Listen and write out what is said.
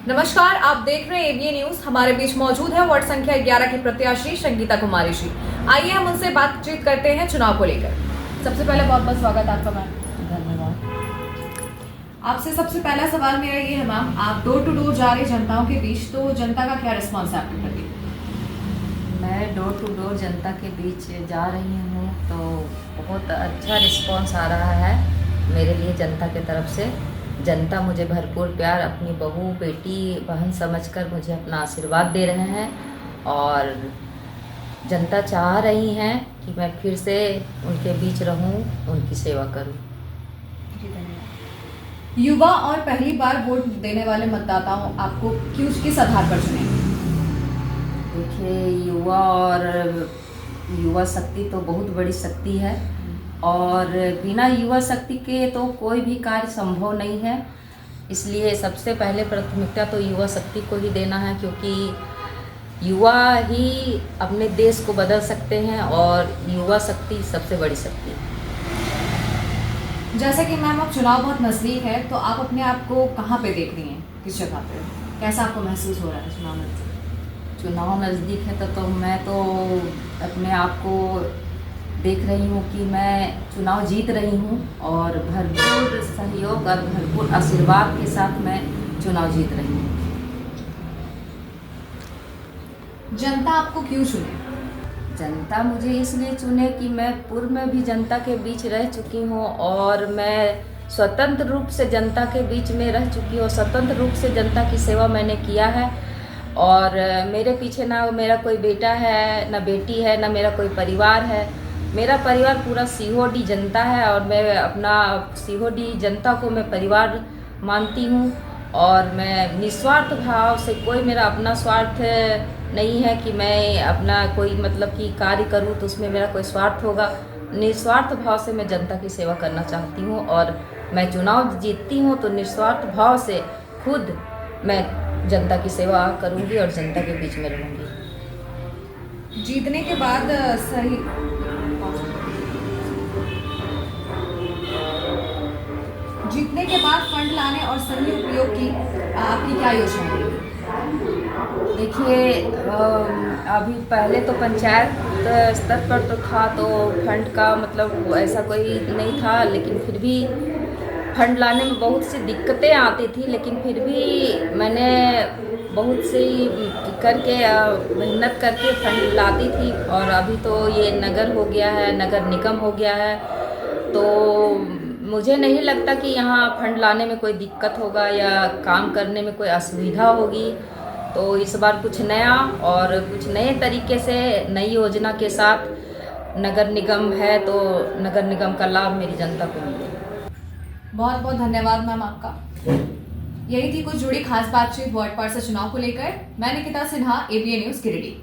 नमस्कार, आप देख रहे हैं एबीएन न्यूज। हमारे बीच मौजूद है वार्ड संख्या 11 की प्रत्याशी संगीता कुमारी जी। आइए हम उनसे बातचीत करते हैं चुनाव को लेकर। सबसे पहले बहुत बहुत स्वागत आपका मैम। धन्यवाद। आपसे सबसे पहला सवाल मेरा ये है मैम, आप डोर टू डोर जा रहे जनताओं के बीच, तो जनता का क्या रिस्पॉन्स है आपके प्रति? मैं डोर टू डोर जनता के बीच जा रही हूँ तो बहुत अच्छा रिस्पांस आ रहा है मेरे लिए जनता के तरफ से। जनता मुझे भरपूर प्यार, अपनी बहू बेटी बहन समझकर मुझे अपना आशीर्वाद दे रहे हैं और जनता चाह रही हैं कि मैं फिर से उनके बीच रहूं, उनकी सेवा करूं। युवा और पहली बार वोट देने वाले मतदाताओं आपको किस आधार पर चुने? देखिए, युवा शक्ति तो बहुत बड़ी शक्ति है और बिना युवा शक्ति के तो कोई भी कार्य संभव नहीं है। इसलिए सबसे पहले प्राथमिकता तो युवा शक्ति को ही देना है, क्योंकि युवा ही अपने देश को बदल सकते हैं और युवा शक्ति सबसे बड़ी शक्ति है। जैसे कि मैम अब चुनाव बहुत नजदीक है, तो आप अपने आप को कहाँ पे देख रही हैं, किस जगह पे? कैसा आपको महसूस हो रहा है चुनाव नजदीक? चुनाव नज़दीक है तो मैं तो अपने आप को देख रही हूँ कि मैं चुनाव जीत रही हूँ और भरपूर सहयोग और भरपूर आशीर्वाद के साथ मैं चुनाव जीत रही हूँ। जनता आपको क्यों चुने? जनता मुझे इसलिए चुने कि मैं पूर्व में भी जनता के बीच रह चुकी हूँ और मैं स्वतंत्र रूप से जनता के बीच में रह चुकी हूँ। स्वतंत्र रूप से जनता की सेवा मैंने किया है और मेरे पीछे ना मेरा कोई बेटा है, ना बेटी है, ना मेरा कोई परिवार है। मेरा परिवार पूरा सीहोडी जनता है और मैं अपना सीहोडी जनता को मैं परिवार मानती हूँ और मैं निस्वार्थ भाव से, कोई मेरा अपना स्वार्थ नहीं है कि मैं अपना कोई मतलब कि कार्य करूँ तो उसमें मेरा कोई स्वार्थ होगा। निस्वार्थ भाव से मैं जनता की सेवा करना चाहती हूँ और मैं चुनाव जीतती हूँ तो निस्वार्थ भाव से खुद मैं जनता की सेवा करूँगी और जनता के बीच में रहूँगी। जीतने के बाद सही जीतने के बाद फंड लाने और सही उपयोग की आपकी क्या योजना है? देखिए, अभी पहले तो पंचायत स्तर पर तो था तो फंड का मतलब ऐसा कोई नहीं था, लेकिन फिर भी फंड लाने में बहुत सी दिक्कतें आती थी, लेकिन फिर भी मैंने बहुत सी करके मेहनत करके फंड लाती थी और अभी तो ये नगर हो गया है, नगर निगम हो गया है, तो मुझे नहीं लगता कि यहाँ फंड लाने में कोई दिक्कत होगा या काम करने में कोई असुविधा होगी। तो इस बार कुछ नया और कुछ नए तरीके से नई योजना के साथ नगर निगम है तो नगर निगम का लाभ मेरी जनता को मिले। बहुत बहुत धन्यवाद मैम आपका। यही थी कुछ जुड़ी खास बातचीत वार्ड पार्षद चुनाव को लेकर। मैं निकिता सिन्हा, एबीएन न्यूज गिरिडीह।